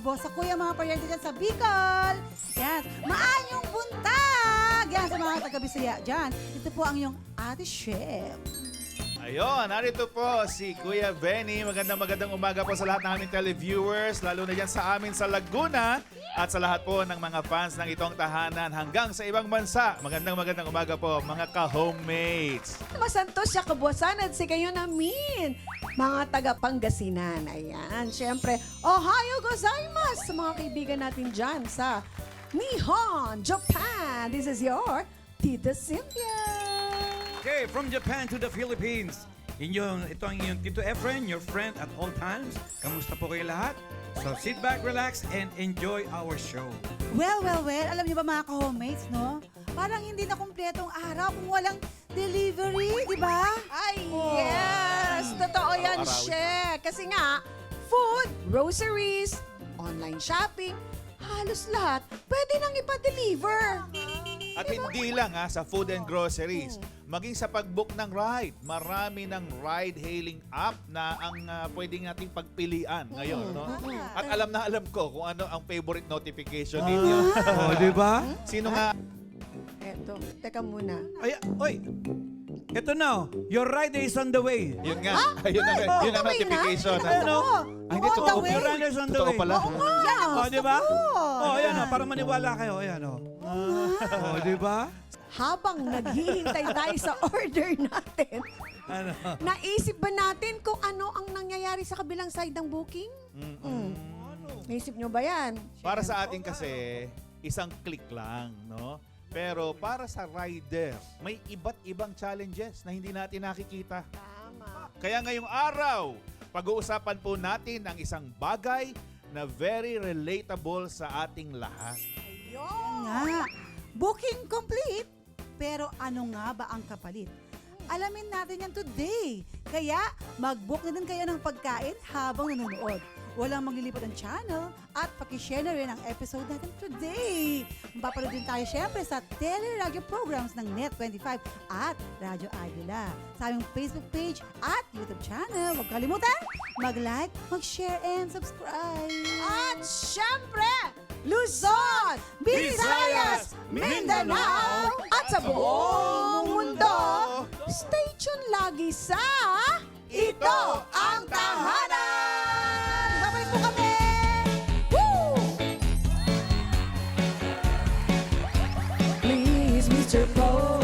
adobo sa kuya mga pariente dyan sa Bicol. Yes, maayong buntag! Yan sa mga taga-Bisaya dyan. Ito po ang iyong Ate Chef. Ayun, narito po si Kuya Benny. Magandang umaga po sa lahat ng aming televiewers, lalo na dyan sa amin sa Laguna at sa lahat po ng mga fans ng Itong Tahanan hanggang sa ibang bansa. Magandang umaga po mga ka-homemates. Masantos siya kabuwasan at si kayo namin. Mga taga Pangasinan. Ayan, syempre, Ohayo gozaimasu sa mga kaibigan natin dyan sa Nihon, Japan. This is your Tita Cynthia. Okay, from Japan to the Philippines. Ito ang inyong Tito Efren, your friend at all times. Kamusta po kayo lahat? So sit back, relax, and enjoy our show. Well. Alam niyo ba mga ka-homemates, no? Parang hindi na kumpletong araw kung walang delivery, di ba? Ay, yes! Totoo yan, She. Kasi nga, food, groceries, online shopping, halos lahat, pwede nang ipa-deliver. At hindi lang sa food and groceries, maging sa pag-book ng ride. Marami ng ride-hailing app na ang pwede nating pagpilian ngayon. No? At alam na alam ko kung ano ang favorite notification ninyo. Oh, di ba? Sino nga? Eto, teka muna. Ay, oy. Ito na, your ride is on the way. Yun nga. Yun ang notification. Ano? Ay, hindi On the totoo. way? Your ride is on the Totoo way. pala. Yan, Oh, di ba? gusto ko. Ayan para maniwala kayo. Ayan Oh, di ba? Habang naghihintay tayo sa order natin, Ano? naisip ba natin kung ano ang nangyayari sa kabilang side ng booking? Naisip nyo ba yan? Para sa atin kasi, isang click lang, no? Pero para sa rider, may iba't ibang challenges na hindi natin nakikita. Tama. Kaya ngayong araw, pag-uusapan po natin ang isang bagay na very relatable sa ating lahat. Nga. Booking complete. Pero ano nga ba ang kapalit? Alamin natin yan today. Kaya mag-book na din kayo ng pagkain habang nanonood. Walang maglilipat ng channel at pakishare na rin ang episode natin today. Mapapanood din tayo syempre sa tele-radio programs ng Net25 at Radyo Aguila. Sa aming Facebook page at YouTube channel. Huwag kalimutan, mag-like, mag-share, and subscribe. At syempre, Luzon, Visayas, Mindanao, at sa buong mundo, stay tuned lagi sa Ito ang Tahanan! Babalik po kami! Woo! Please, Mr. Poe.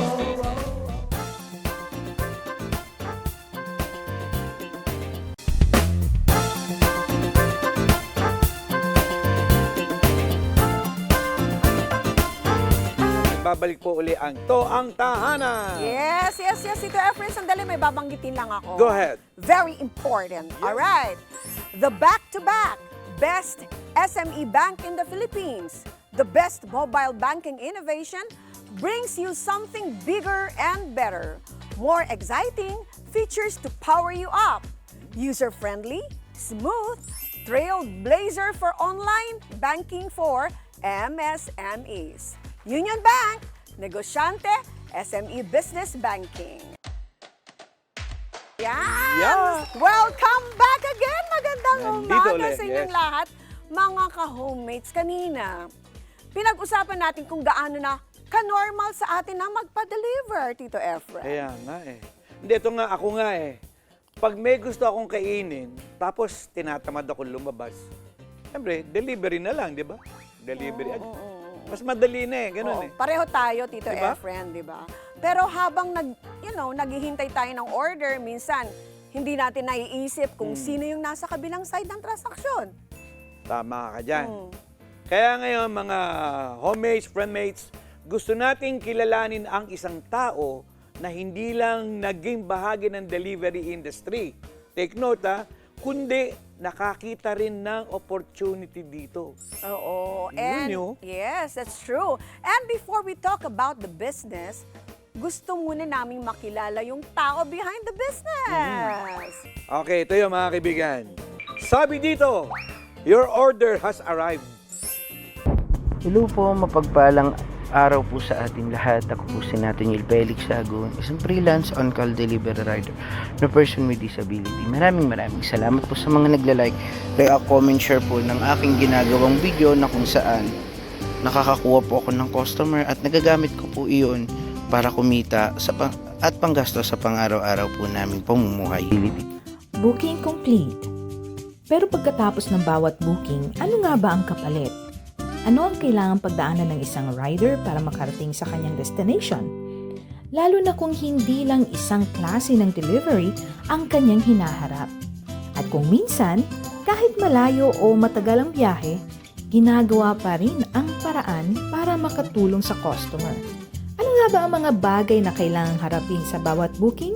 Babalik po uli ang To ang Tahanan. Yes. Ito, Efren, sandali, may babanggitin lang ako. Go ahead. Very important. All right. The back-to-back best SME bank in the Philippines, the best mobile banking innovation brings you something bigger and better. More exciting features to power you up. User-friendly, smooth, trailblazer for online banking for MSMEs. Union Bank, Negosyante, SME Business Banking. Yan! Yeah. Welcome back again! Magandang Nandito umaga ulit, sa inyong yes. lahat. Mga ka-homemates, kanina, pinag-usapan natin kung gaano na ka-normal sa atin na magpa-deliver, Tito Efren. Kaya nga Hindi, ito nga, ako nga Pag may gusto akong kainin, tapos tinatamad ako lumabas, siyempre, delivery na lang, di ba? Delivery. Mas madali na ganun Oo, pareho tayo, Tito Diba? Efren, di ba? Pero habang naghihintay tayo ng order, minsan, hindi natin naiisip kung sino yung nasa kabilang side ng transaksyon. Tama ka dyan. Kaya ngayon, mga homemates, friendmates, gusto nating kilalanin ang isang tao na hindi lang naging bahagi ng delivery industry. Take note, kundi nakakita rin ng opportunity dito. Oo. Yun yun. Yes, that's true. And before we talk about the business, gusto muna naming makilala yung tao behind the business. Okay, ito yung mga kaibigan. Sabi dito, your order has arrived. Hello po, mapagpalang araw po sa ating lahat. Ako po si Nathaniel Felix Sagun, isang freelance on-call delivery rider na person with disability. Maraming salamat po sa mga nagla-like, comment, share po ng aking ginagawang video na kung saan nakakakuha po ako ng customer at nagagamit ko po iyon para kumita at panggasto sa pang-araw-araw po naming pamumuhay. Booking complete. Pero pagkatapos ng bawat booking, ano nga ba ang kapalit? Ano ang kailangang pagdaanan ng isang rider para makarating sa kanyang destination? Lalo na kung hindi lang isang klase ng delivery ang kanyang hinaharap. At kung minsan, kahit malayo o matagal ang biyahe, ginagawa pa rin ang paraan para makatulong sa customer. Ano nga ba ang mga bagay na kailangang harapin sa bawat booking?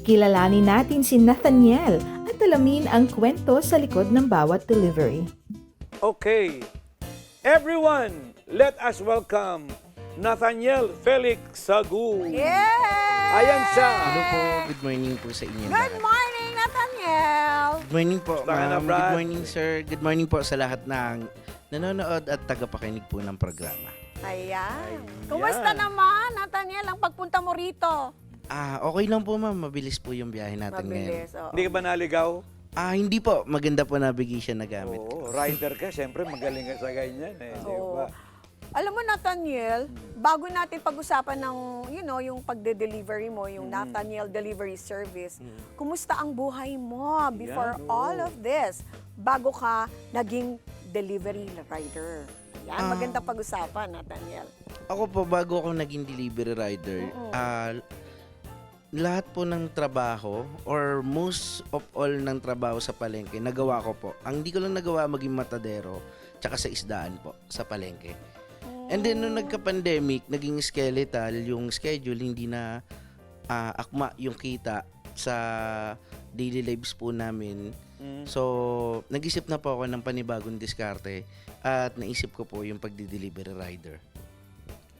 Kilalanin natin si Nathaniel at alamin ang kwento sa likod ng bawat delivery. Okay. Everyone, let us welcome Nathaniel Felix Sagun. Yeah! Ayan siya. Hello po, good morning po sa inyo. Good morning, Nathaniel! Good morning po, Baka na, ma'am. Brad. Good morning, sir. Good morning po sa lahat ng nanonood at tagapakinig po ng programa. Ayan. Kumusta naman, Nathaniel, ang pagpunta mo rito? Okay lang po, ma'am. Mabilis po yung biyahe natin ngayon. Mabilis, oo. Hindi ka ba naligaw? Hindi po. Maganda po navigation na gamit ko. Oo, rider ka, siyempre magaling ka sa ganyan eh. Di Oo. ba? Alam mo, Nathaniel, bago natin pag-usapan ng, yung pagde-delivery mo, yung Nathaniel Delivery Service, kumusta ang buhay mo before Yan, all of this? Bago ka naging delivery rider. Yan, maganda pag-usapan, Nathaniel. Ako po, bago ako naging delivery rider, lahat po ng trabaho or most of all ng trabaho sa palengke, nagawa ko po. Ang hindi ko lang nagawa maging matadero tsaka sa isdaan po sa palengke. And then nung nagka-pandemic, naging skeletal yung schedule, hindi na akma yung kita sa daily lives po namin. So, nag-isip na po ako ng panibagong diskarte at naisip ko po yung pagdi-delivery rider.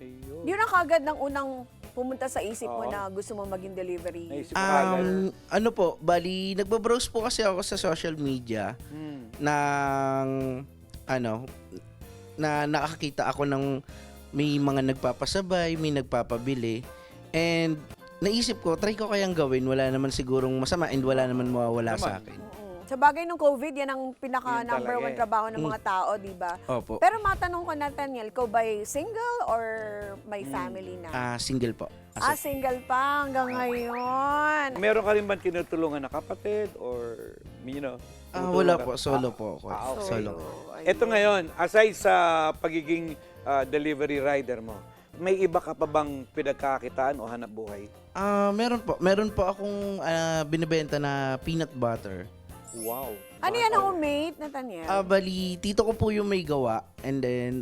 Ayun. Yun ang kagad ng unang pumunta sa isip mo Oo. na gusto mo maging delivery. Naisip ko agad. Ano po, bali, nagbabrowse po kasi ako sa social media ng, na nakakita ako ng may mga nagpapasabay, may nagpapabili, and naisip ko, try ko kayang gawin, wala naman sigurong masama and wala naman mawawala sa akin. Sa bagay ng COVID, yan ang pinaka Yun number talaga one eh. trabaho ng mga tao, di ba? Opo. Pero matanong ko, Nathaniel, ikaw ba'y single or may family na? Single po. Single pa hanggang ngayon. Meron ka rin ba tinutulungan na kapatid or, Wala tumutulong ka? po, solo po ako. okay. Solo. Ito ngayon, aside sa pagiging delivery rider mo, may iba ka pa bang pinagkakitaan o hanap buhay? Meron po akong binibenta na peanut butter. Wow. Ano yan, homemade, Nathaniel? Bali, tito ko po yung may gawa. And then,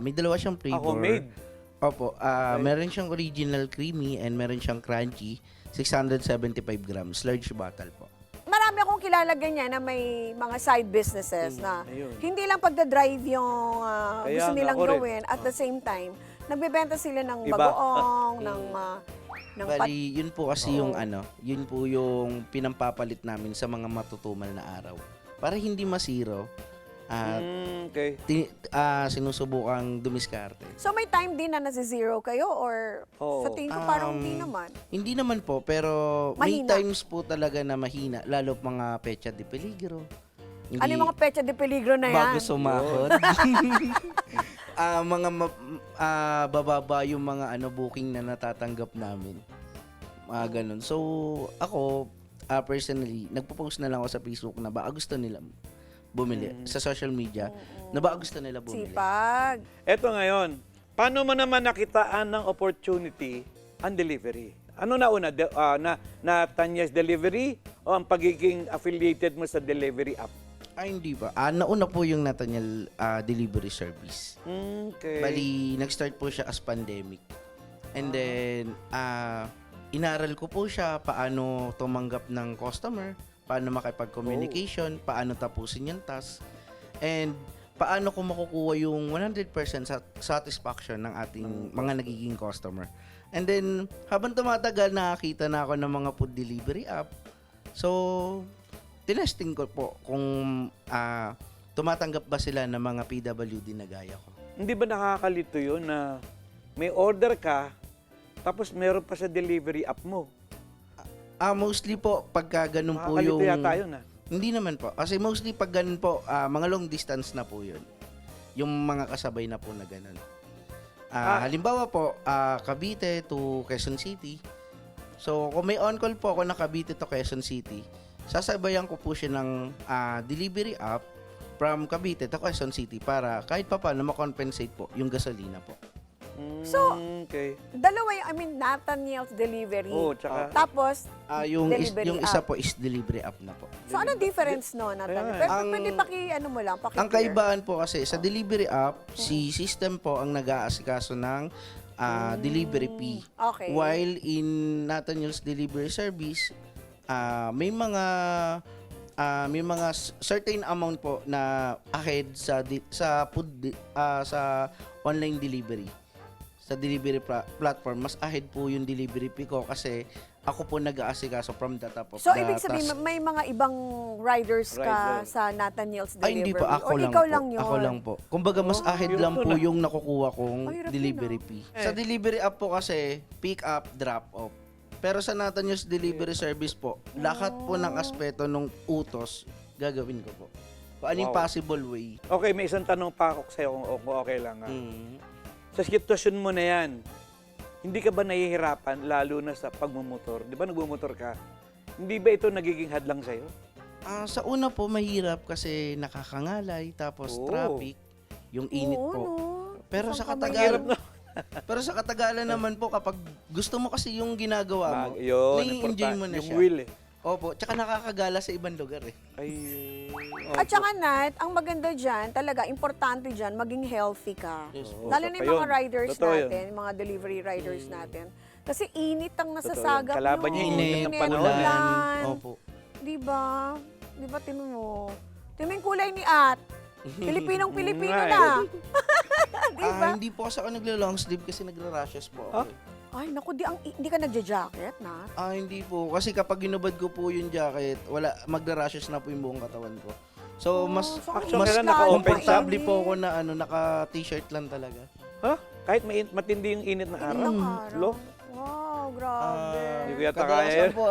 may dalawa siyang flavor. Homemade? Opo. Meron siyang original creamy and meron siyang crunchy. 675 grams. Large bottle po. Marami akong kilala ganyan na may mga side businesses na ayun. hindi lang pagdadrive yung Kaya gusto nga, nilang ako rin. gawin. At the same time, nagbebenta sila ng Iba. bagoong, ng Bali, yun po kasi yung yun po yung pinampapalit namin sa mga matutumal na araw. Para hindi masiro. Okay. Sinusubukang dumiskarte. So may time din na nasi-zero kayo or Oo. sa tingin ko parang hindi naman? Hindi naman po, pero may Mahina. times po talaga na mahina. Lalo mga pecha de peligro. Hindi, Ano yung mga pecha de peligro na yan? bago sumahod. Bababa yung mga booking na natatanggap namin. Mga ganun. So, ako, personally, nagpo-post na lang ako sa Facebook na baka gusto nila bumili. Sa social media, na baka gusto nila bumili. Sipag. Eto ngayon, paano mo naman nakitaan ng opportunity ang delivery? Ano na una? Nathaniel's Delivery o ang pagiging affiliated mo sa delivery app? Hindi ba? Nauna po yung Nathaniel delivery service. Okay. Bali, nag-start po siya as pandemic. And then, inaral ko po siya paano tumanggap ng customer, paano makipag-communication, paano tapusin yung task, and paano ko makukuha yung 100% satisfaction ng ating mga nagiging customer. And then, habang tumatagal, nakakita na ako ng mga food delivery app. So, tinesting ko po kung tumatanggap ba sila ng mga PWD na gaya ko. Hindi ba nakakalito yun na may order ka, tapos meron pa sa delivery app mo. Mostly po, pagka ganun po Makakalito yung... yata yun, Hindi naman po. Kasi mostly pag ganun po, mga long distance na po yun. Yung mga kasabay na po na ganun. Halimbawa po, Cavite to Quezon City. So, kung may on-call po ako na Cavite to Quezon City, sasabayan ko po siya ng delivery app from Cavite to Quezon City para kahit pa paano ma-compensate po yung gasolina po. So, okay. dalawa yung, Nathaniel's delivery. Oo, tsaka- Tapos, Delivery yung isa app. po is delivery app na po. so anong difference no, Nathaniel? Pero pwede ano mo lang, Ang kaibahan po kasi sa delivery app, si system po ang nag-aasikaso ng delivery fee. Okay. While in Nathaniel's delivery service, may mga certain amount po na ahead sa online delivery. Sa delivery platform, mas ahead po yung delivery fee ko kasi ako po nag-aasikaso from the top of So, the ibig sabihin, task. may mga ibang riders ka Rider. sa Nathaniel's Ay, delivery? hindi po. Ako Or lang ikaw po. lang yun? Ako lang po. Kumbaga, mas ahead lang po yung nakukuha kong Ay, hirap delivery yun, fee. Sa delivery app po kasi, pick up, drop off. Pero sa Nathaniel's delivery service po, lahat po ng aspeto ng utos, gagawin ko po. Kung anong Wow. possible way. Okay, may isang tanong pa ako sa'yo kung okay lang. Mm. Sa sitwasyon mo na yan, hindi ka ba nahihirapan lalo na sa pagmumotor? Di ba nagmumotor ka? Hindi ba ito nagiging hadlang sa'yo? Sa una po, mahirap kasi nakakangalay, tapos Oo. traffic, yung init Oo, po. no? Pero Isang sa kamay. katagalan, pero sa katagalan naman po, kapag gusto mo kasi yung ginagawa mo, Yun, nai-enjoy mo na yung siya. will eh. Opo, tsaka nakakagala sa ibang lugar eh. Ay, At saka, Nat, ang maganda dyan, talaga, importante dyan, maging healthy ka. Oo, Lalo na yung totoo mga yun. riders Totoo yun. natin, yung mga delivery riders natin. Kasi init ang Totoo nasasagap yun. Kalaban niya yung init ng panahon. ulan. Opo. Diba? Diba, tinan mo? Tinan mo yung kulay ni At. Pilipinong-Pilipino Nga eh. na. Diba? Hindi po kasi ako naglo-long sleeve kasi nagra-rashes po ako. eh. Ay, naku, hindi ka nagja-jacket, na? Hindi po. Kasi kapag ginubad ko po yung jacket, magra-rashes na po yung buong katawan ko. So, mas so ang Actually, init naka-open lalo, komportable mainit. po ako na naka-t-shirt lang talaga. Ha? Kahit matindi yung init ng araw. Init ng araw. Lo? Wow, grabe. Hindi ko yata kaya Kadalasan yun. po,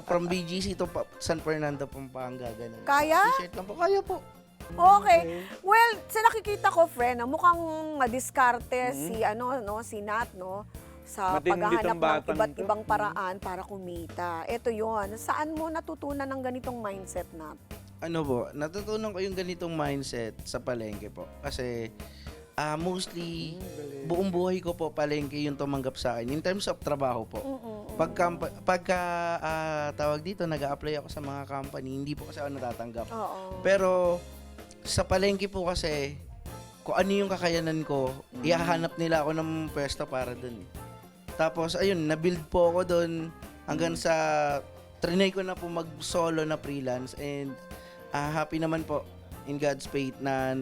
from BGC to San Fernando, Pampanga, ganun. Kaya? T-shirt lang po. Kaya po. Okay. Well, sa nakikita ko, friend, mukhang madiskarte si Nat, no? Sa Matindi paghahanap tong ng batang iba't to. ibang paraan para kumita. Ito yon. Saan mo natutunan ng ganitong mindset, Nat? Natutunan ko yung ganitong mindset sa palengke po. Kasi, mostly, buong buhay ko po palengke yung tumanggap sa akin. In terms of trabaho po. Pagka tawag dito, nag-a-apply ako sa mga company, hindi po kasi ako natatanggap. Oo. Pero, sa palengke po kasi, kung ano yung kakayanan ko, ihahanap nila ako ng pwesto para dun. Tapos, ayun, nabuild po ako dun hanggang sa trinay ko na po mag-solo na freelance and happy naman po in God's faith na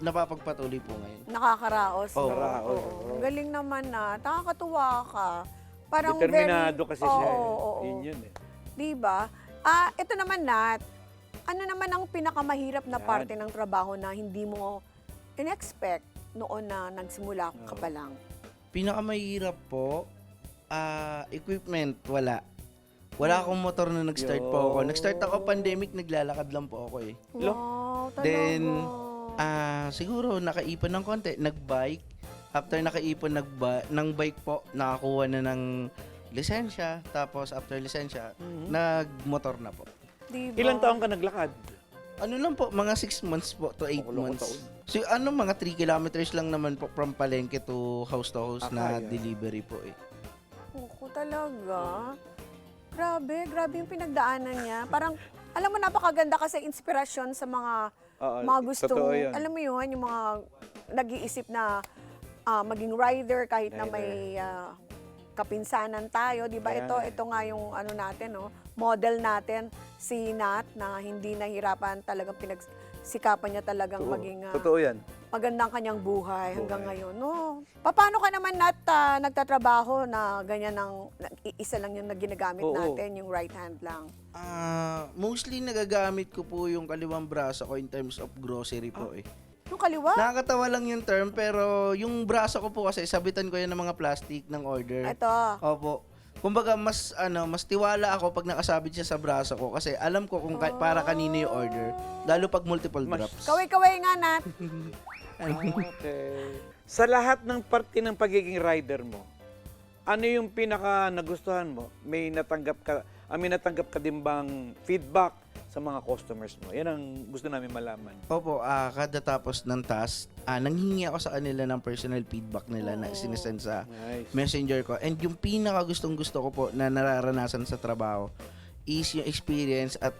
napapagpatuloy po ngayon. Nakakaraos. Oo. no? Nakakaraos, Oo. oo. Galing naman na. Nakakatuwa ka. Parang Determinado very, kasi siya. Oo. Yun eh. Diba? Ito naman, Nat. Ano naman ang pinakamahirap na Yan. parte ng trabaho na hindi mo in-expect noon na nagsimula ka pa lang? Pinakamahirap po, equipment, wala. Wala akong motor na nag-start po ako. Nag-start ako pandemic, naglalakad lang po ako eh. Wow, talaga. Then, siguro nakaipon ng konti, nag-bike. After nakaipon ng bike po, nakakuha na ng lisensya. Tapos after lisensya, nag-motor na po. Diba? Ilang taon ka naglakad? Ano lang po, mga 6 months po to 8 Kulong months. taon. So mga 3 kilometers lang naman po from palengke to house na kaya. delivery po eh. Opo, talaga. Grabe yung pinagdaanan niya. Parang, alam mo, napakaganda kasi inspirasyon sa mga Oo, mga gustong, totoo yun. alam mo yun, yung mga nag-iisip na maging rider kahit na Rider. may kapinsanan tayo, di ba? Ayan. Ito nga yung ano natin, no? Model natin, si Nat, na hindi nahirapan, talagang pinagsikapan niya talagang maging Totoo yan. magandang kanyang buhay hanggang ngayon. No? Paano ka naman, Nat, nagtatrabaho na ganyan isa lang yung ginagamit Oo. natin, yung right hand lang? Mostly nagagamit ko po yung kaliwang braso ko in terms of grocery po eh. Yung kaliwa? Nakakatawa lang yung term, pero yung braso ko po kasi, sabitan ko yan ng mga plastic ng order. Ito. Opo. Kumbaga, mas tiwala ako pag nakasabit siya sa braso ko kasi alam ko kung para kanino yung order. Lalo pag multiple drops. Kaway-kaway nga, Nat. Okay. Sa lahat ng parte ng pagiging rider mo, ano yung pinaka nagustuhan mo? May natanggap ka din bang feedback sa mga customers mo? Yan ang gusto namin malaman. Opo, kada tapos ng task, nanghingi ako sa kanila ng personal feedback nila na sinesend sa Nice. messenger ko. And yung pinaka gustong-gusto ko po na nararanasan sa trabaho is yung experience at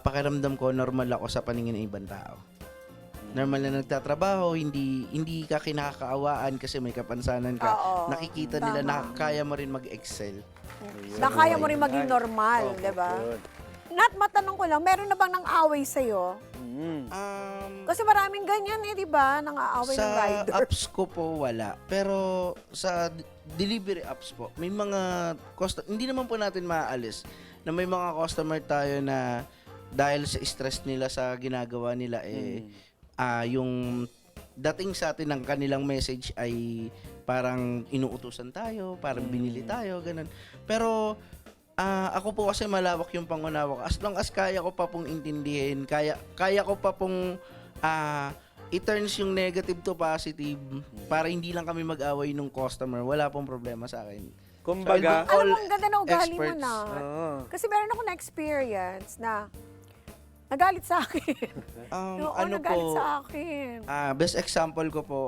pakiramdam ko normal ako sa paningin ng ibang tao. Normal na nagtatrabaho, hindi ka kinakaawaan kasi may kapansanan ka. Oo. Nakikita nila na kaya mo rin mag-excel. Na kaya mo rin maging normal, di ba? Good. Nat, matanong ko lang, meron na bang nang-away sa'yo? Mm. Kasi maraming ganyan di ba? Nang-aaway ng Sa rider. apps ko po wala. Pero sa delivery apps po, may mga hindi naman po natin maaalis na may mga customer tayo na dahil sa stress nila sa ginagawa nila yung dating sa atin ng kanilang message ay parang inuutusan tayo, parang binili tayo, ganun. Pero ako po kasi malawak yung pangunawa ko. As long as kaya ko pa pong intindihin, kaya ko pa pong i-turns yung negative to positive para hindi lang kami mag-away nung customer. Wala pong problema sa akin. Kumbaga, Alam mo, ang ganda na ugali mo experts. na. Oo. Kasi meron ako na-experience na nagalit sa akin. Oo, ano nagalit po, sa akin. best example ko po,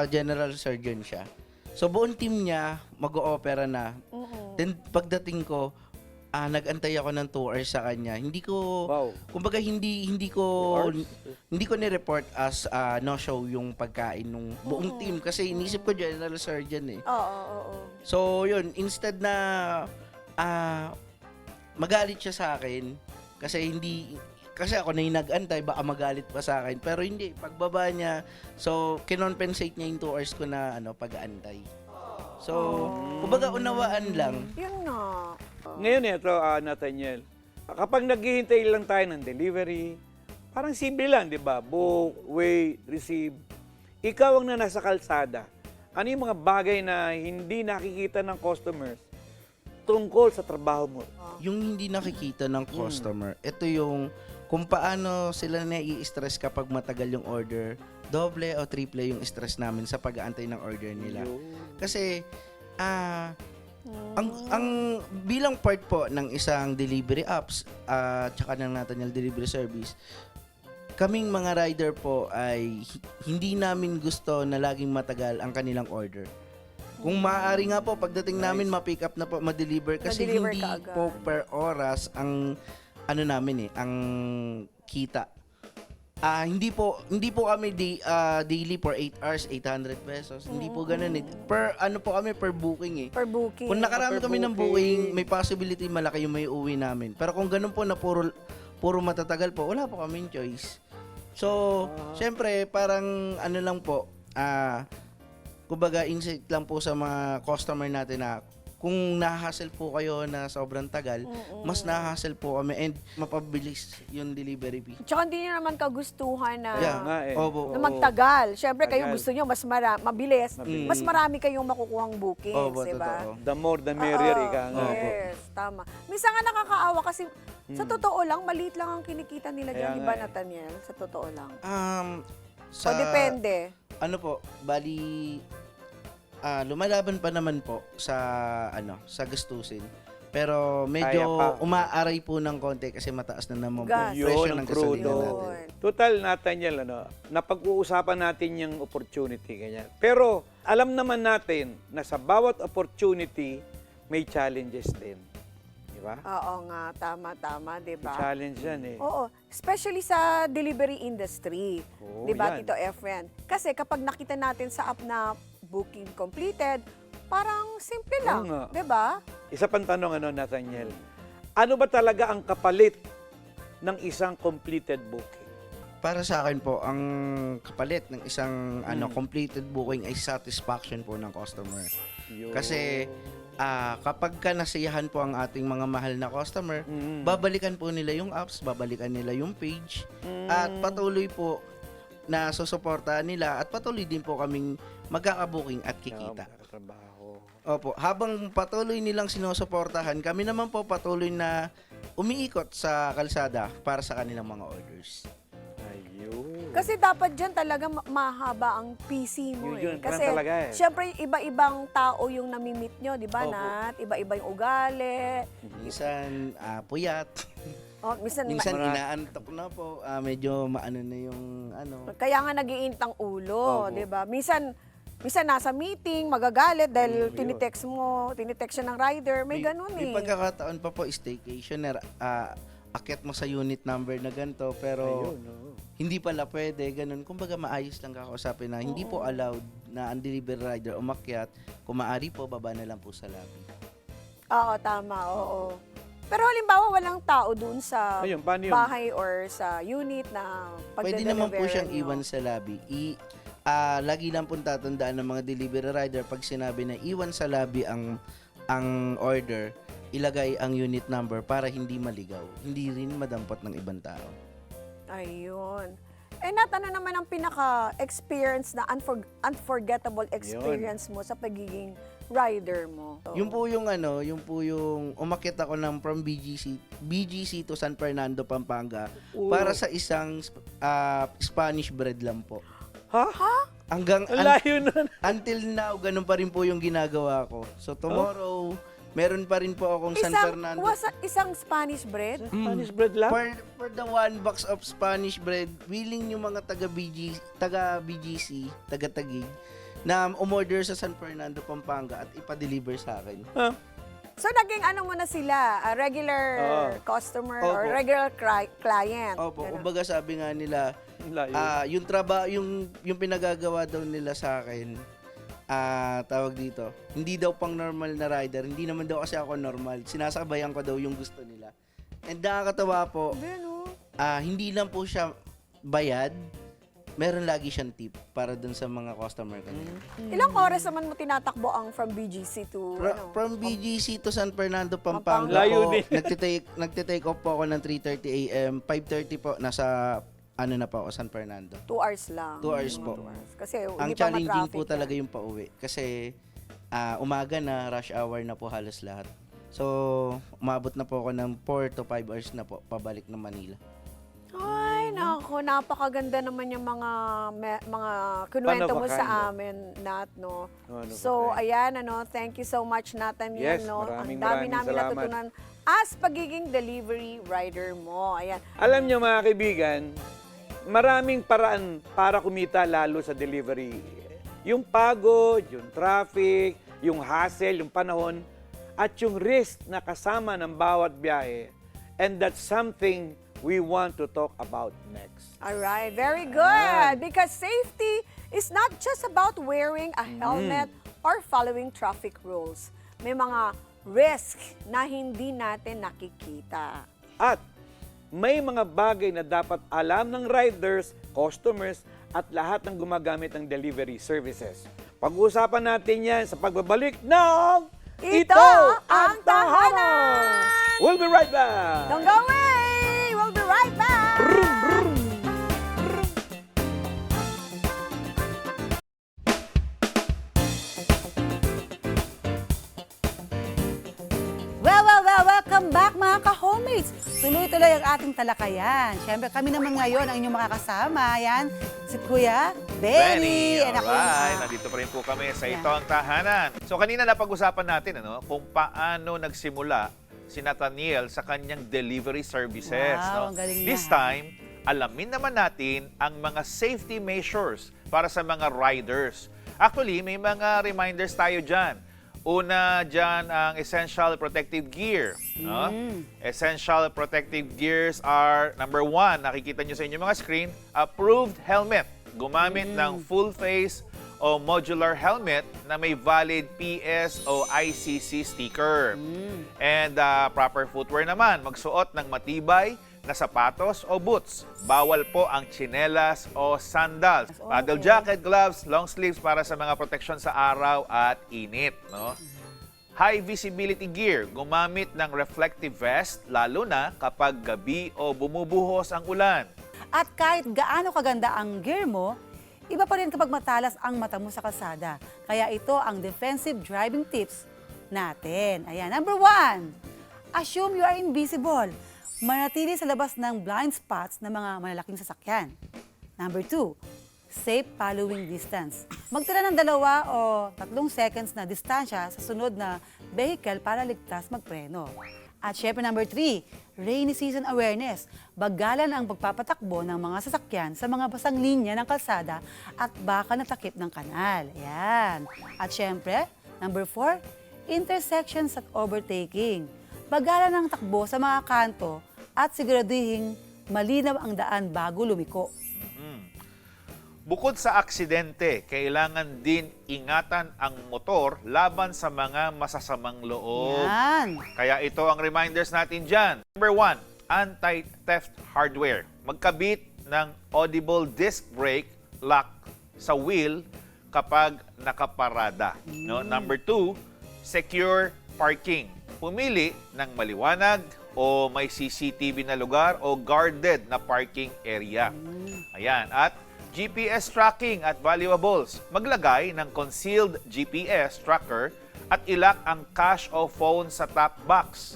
General Surgeon siya. So buong team niya mag-o-opera na. Then pagdating ko, nag-antay ako ng 2 hours sa kanya. Hindi ko Wow. kumbaga hindi ko 2 hours? hindi ko ni-report as no show yung pagkain nung buong team kasi inisip ko General Surgeon eh. Oo. So yun, instead na magalit siya sa akin kasi ako na yung nag-antay, baka magalit pa sa akin. Pero hindi, pagbaba niya, so kinonpensate niya yung 2 hours ko na pag-aantay. So, kumbaga unawaan lang. Yun na. Ngayon ito, Nathaniel, kapag naghihintay lang tayo ng delivery, parang simple lang, di ba? Book, wait, receive. Ikaw ang nasa kalsada. Ano yung mga bagay na hindi nakikita ng customers tungkol sa trabaho mo? Yung hindi nakikita ng customer, ito yung kung paano sila nai-stress kapag matagal yung order, doble o triple yung stress namin sa pag-aantay ng order nila. Kasi, ang bilang part po ng isang delivery apps, tsaka ng Nathaniel Delivery Service, kaming mga rider po ay hindi namin gusto na laging matagal ang kanilang order. Kung maaari nga po, pagdating namin, ma-pick up na po, ma-deliver. Kasi Ma-deliver hindi ka agad. po per oras ang namin ang kita. Hindi po kami daily for 8 hours, 800 pesos. Hindi po ganun eh. Per booking eh. Per booking. Kung nakarami Per kami ng booking. booking, may possibility malaki yung may uwi namin. Pero kung ganun po na puro matatagal po, wala po kaming choice. So, syempre, parang lang po, kumbaga insight lang po sa mga customer natin na kung nahahassle po kayo na sobrang tagal, mas nahahassle po kami and mapabilis yung delivery fee. Tsaka hindi nyo naman kagustuhan na, Yeah. nga eh. Opo. na magtagal. Siyempre, kayo Tagal. gusto nyo mas mabilis. Mabilis. Mas marami kayong makukuhang bookings, Opo, di ba? totoo. The more, the merrier, Oo, ika nga. Yes, tama. Minsan nga nakakaawa kasi sa totoo lang, maliit lang ang kinikita nila Kaya dyan, di nga ba, eh. Nathaniel? Sa totoo lang. Sa, O depende. Ano po, bali, lumalaban pa naman po sa gastusin. Pero medyo Kaya pa. umaaray po ng konti kasi mataas na naman po Gas. yung presyo Yun, ng ang gasolina crudo. natin. Yun. Total, Nathaniel, napag-uusapan natin yung opportunity, ganyan. Pero, alam naman natin na sa bawat opportunity, may challenges din. Di ba? Oo nga, tama, di May ba? challenge yan eh. Oo, especially sa delivery industry. Oo, 'Di ba, yan. Tito Efren? Kasi kapag nakita natin sa app na booking completed, parang simple lang, Oo nga. 'di ba? Isa pang tanong, Nathaniel. Ano ba talaga ang kapalit ng isang completed booking? Para sa akin po, ang kapalit ng isang completed booking ay satisfaction po ng customer. Yun. Kasi kapag ka nasiyahan po ang ating mga mahal na customer, babalikan po nila yung apps, babalikan nila yung page, at patuloy po na susuportahan nila at patuloy din po kaming magkakabuking at kikita. Trabaho. Opo, habang patuloy nilang sinusuportahan, kami naman po patuloy na umiikot sa kalsada para sa kanilang mga orders. Ayun. Kasi dapat dyan talaga mahaba ang PC mo Yun, eh. parang Kasi talaga eh. syempre iba-ibang tao yung namimit nyo, di ba Opo. Nat? Iba-iba yung ugali. Minsan puyat, Oh, minsan minsan Mara- inaantok na po, medyo maano na yung kaya nga nag-iinit ang ulo, Opo. 'di ba? Minsan nasa meeting, magagalit dahil Yun. tinitext siya ng rider, may ganun May eh. pagkakataon pa po, staycationer, akyat mo sa unit number na ganito, pero Ayun, oo. hindi pala pwede, ganun. Kumbaga maayos lang kakausapin na hindi po allowed na ang delivery rider umakyat. Kung maaari po, baba na lang po sa lobby. Oo, tama, oo. Pero halimbawa walang tao dun sa Ayun, paano yun? bahay or sa unit na Pwede naman po siyang pagde-deliveran nyo. iwan sa lobby. Lagi lang pong tatandaan ng mga delivery rider pag sinabi na iwan sa lobby ang order, ilagay ang unit number para hindi maligaw. Hindi rin madampot ng ibang tao. Ayun. Eh, Nat, ano naman ang pinaka-experience na unforgettable experience mo sa pagiging rider mo? Yung po yung umakyat ako ng from BGC to San Fernando, Pampanga para sa isang Spanish bread lang po. Ha? Hanggang Ang layo nun. until now, ganun pa rin po yung ginagawa ko. So tomorrow, meron pa rin po akong San Fernando. Isang Spanish bread? Spanish bread lang? For the one box of Spanish bread, willing yung mga taga-BGC, taga-Taguig, na umorder sa San Fernando, Pampanga at ipa-deliver sa akin. Ha? So, naging ano mo na sila? A regular customer or Opo. regular client? Opo, Ganun. kumbaga sabi nga nila, Ang layo. yung yung pinagagawa daw nila sa akin, tawag dito, hindi daw pang normal na rider, hindi naman daw kasi ako normal, sinasabayan ko daw yung gusto nila. And nakakatawa po, Ano? hindi lang po siya bayad, meron lagi siyang tip para dun sa mga customer kanila. Ilang oras naman mo tinatakbo ang from BGC to From BGC to San Fernando, Pampanga Layo po, din. nagtitake off po ako ng 3:30 a.m. 5:30 po, nasa na po ako, San Fernando. 2 hours lang. 2 hours po. 2 hours. Kasi Ang hindi pa challenging ma-traffic po yan. talaga yung pauwi. Kasi umaga na, rush hour na po halos lahat. So, umabot na po ako ng 4 to 5 hours na po, pabalik ng Manila. Ay, nako, napakaganda naman yung mga kinuwento mo Panavakan, sa no? amin, Nat, no? Ano So, ba? ayan, thank you so much, Nathaniel, Yes, no? maraming Ang dami namin salamat. natutunan as pagiging delivery rider mo. Ayan. Alam niyo mga kaibigan, maraming paraan para kumita lalo sa delivery. Yung pagod, yung traffic, yung hassle, yung panahon, at yung risk na kasama ng bawat biyahe. And that's something we want to talk about next. All right, very good. Because safety is not just about wearing a helmet or following traffic rules. May mga risk na hindi natin nakikita. At may mga bagay na dapat alam ng riders, customers, at lahat ng gumagamit ng delivery services. Pag-uusapan natin yan sa pagbabalik ng Ito ang Tahanan! We'll be right back! Don't go away! We'll be right back! Well, welcome back mga ka-homies. Tuloy-tuloy ang ating talakayan. Siyempre, kami naman ngayon ang inyong makakasama. Yan, si Kuya Benny. And ako, Alright, nandito pa rin po kami sa Ito ang Tahanan. So kanina napag-usapan natin kung paano nagsimula si Nathaniel sa kanyang delivery services. Wow, ang galing niya, This ha? time, alamin naman natin ang mga safety measures para sa mga riders. Actually, may mga reminders tayo dyan. Una dyan ang essential protective gear. No? Essential protective gears are, number 1, nakikita nyo sa inyong mga screen, approved helmet. Gumamit ng full face o modular helmet na may valid PS o ICC sticker. And proper footwear naman, magsuot ng matibay na sapatos o boots. Bawal po ang tsinelas o sandals. Paddle jacket, gloves, long sleeves para sa mga proteksyon sa araw at init. No? High visibility gear, gumamit ng reflective vest lalo na kapag gabi o bumubuhos ang ulan. At kahit gaano kaganda ang gear mo, iba pa rin kapag matalas ang mata mo sa kalsada. Kaya ito ang defensive driving tips natin. Ayan, number 1, assume you are invisible. Manatili sa labas ng blind spots ng mga malalaking sasakyan. Number 2, safe following distance. Magtira ng 2 o 3 seconds na distansya sa sunod na vehicle para ligtas magpreno. At syempre number 3, rainy season awareness. Bagalan ang pagpapatakbo ng mga sasakyan sa mga basang linya ng kalsada at baka natakip ng kanal. Ayan. At syempre, number 4, intersections at overtaking. Bagalan ang takbo sa mga kanto at siguradihing malinaw ang daan bago lumiko. Bukod sa aksidente, kailangan din ingatan ang motor laban sa mga masasamang loob. Yan. Kaya ito ang reminders natin dyan. Number 1, anti-theft hardware. Magkabit ng audible disc brake lock sa wheel kapag nakaparada. No? Number 2, secure parking. Pumili ng maliwanag o may CCTV na lugar o guarded na parking area. Ayan. At GPS tracking at valuables. Maglagay ng concealed GPS tracker at ilak ang cash o phone sa top box.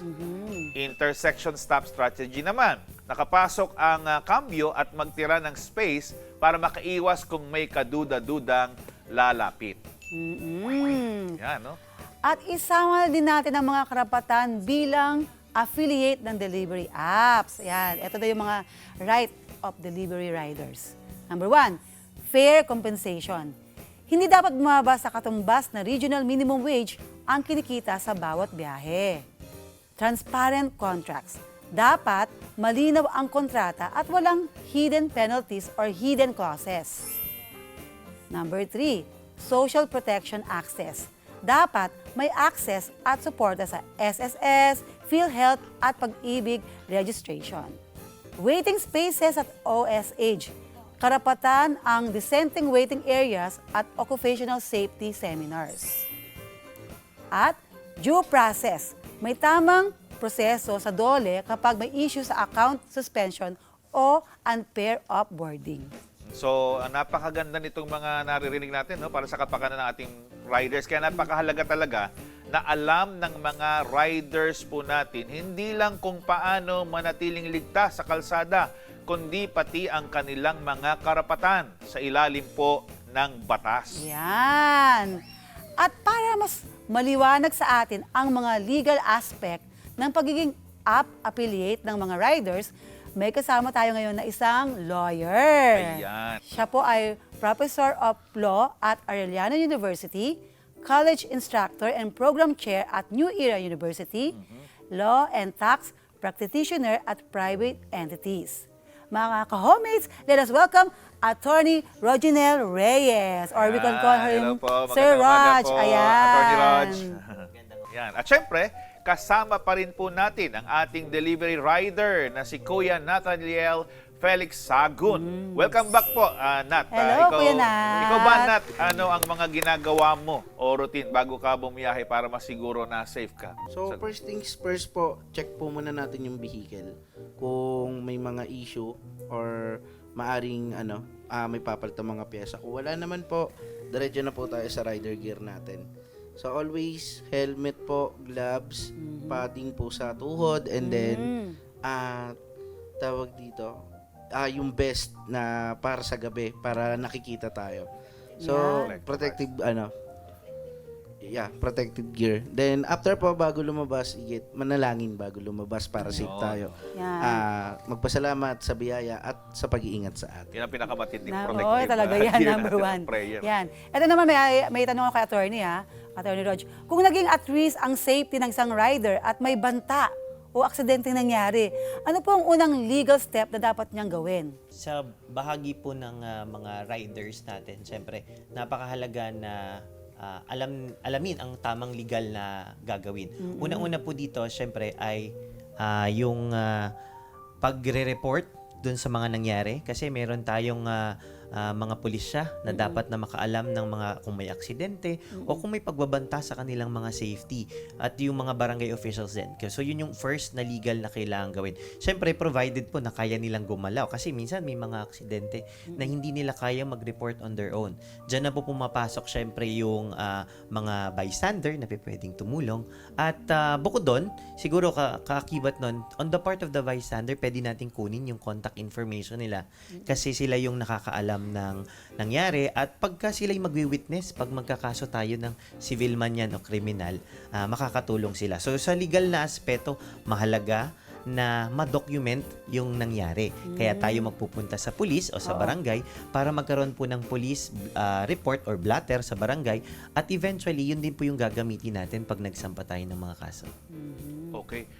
Intersection stop strategy naman. Nakapasok ang kambyo at magtira ng space para makaiwas kung may kaduda-dudang lalapit. Yan, no? At isama din natin ang mga karapatan bilang affiliate ng delivery apps. Yan, ito na yung mga right of delivery riders. Number 1, fair compensation. Hindi dapat bumaba sa katumbas na regional minimum wage ang kinikita sa bawat biyahe. Transparent contracts. Dapat malinaw ang kontrata at walang hidden penalties or hidden clauses. Number 3, social protection access. Dapat may access at suporta sa SSS, PhilHealth at Pag-ibig registration. Waiting spaces at OSH. Karapatan ang dissenting waiting areas at occupational safety seminars. At due process. May tamang proseso sa DOLE kapag may issue sa account suspension o unfair offboarding. So, napakaganda nitong mga naririnig natin, no, para sa kapakanan ng ating riders. Kaya napakahalaga talaga na alam ng mga riders po natin, hindi lang kung paano manatiling ligtas sa kalsada, kundi pati ang kanilang mga karapatan sa ilalim po ng batas. Yan. At para mas maliwanag sa atin ang mga legal aspect ng pagiging app affiliate ng mga riders, may kasama tayo ngayon na isang lawyer. Ayan. Siya po ay Professor of Law at Arellano University, College Instructor and Program Chair at New Era University, Law and Tax Practitioner at Private Entities. Mga ka-homies, let us welcome Attorney Roginel Reyes, or we can call Hello him po. Sir Magandang umaga Raj. po, Ayan. Attorney Raj. Yan. At syempre, kasama pa rin po natin ang ating delivery rider na si Kuya Nathaniel Felix Sagun. Welcome back po, Nat. Hello, Kuya Nat. Ikaw ba, Nat, ano ang mga ginagawa mo o routine bago ka bumiyahe para masiguro na safe ka? So, first things first po, check po muna natin yung vehicle. Kung may mga issue or maaring may papalit ng mga pyesa. Kung wala naman po, diretso na po tayo sa rider gear natin. So, always helmet po, gloves, padding po sa tuhod, and then, tawag dito, yung best na para sa gabi, para nakikita tayo. So, Yeah. protective, protective gear. Then, after po, bago lumabas, manalangin bago lumabas para safe tayo. Yan. Magpasalamat sa biyaya at sa pag-iingat sa atin. Yan ang pinakamatinding Oo, protective talaga yan, gear number natin, 1. ang prayer. Yan. Ito naman, may tanong ako kay attorney, Attorney Rog. Kung naging at risk ang safety ng isang rider at may banta o aksidente nangyari, ano po ang unang legal step na dapat niyang gawin? Sa bahagi po ng mga riders natin, siyempre, napakahalaga na alamin ang tamang legal na gagawin. Unang-una po dito, siyempre, ay yung pagre-report dun sa mga nangyari. Kasi meron tayong mga pulisya na dapat na makaalam ng mga kung may aksidente o kung may pagbabanta sa kanilang mga safety at yung mga barangay officials din. So yun yung first na legal na kailangan gawin. Siyempre, provided po na kaya nilang gumalaw kasi minsan may mga aksidente na hindi nila kaya mag-report on their own. Diyan na po pumapasok siyempre yung mga bystander na pwedeng tumulong at bukod doon, siguro kaakibat nun, on the part of the bystander, pwede natin kunin yung contact information nila kasi sila yung nakakaalam ng nangyari at pagka sila'y magwi-witness, pag magkakaso tayo ng civil man yan o criminal, makakatulong sila. So sa legal na aspeto, mahalaga na ma-document yung nangyari. Kaya tayo magpupunta sa pulis o sa barangay para magkaroon po ng police report or blatter sa barangay at eventually, yun din po yung gagamitin natin pag nagsampa tayo ng mga kaso. Okay.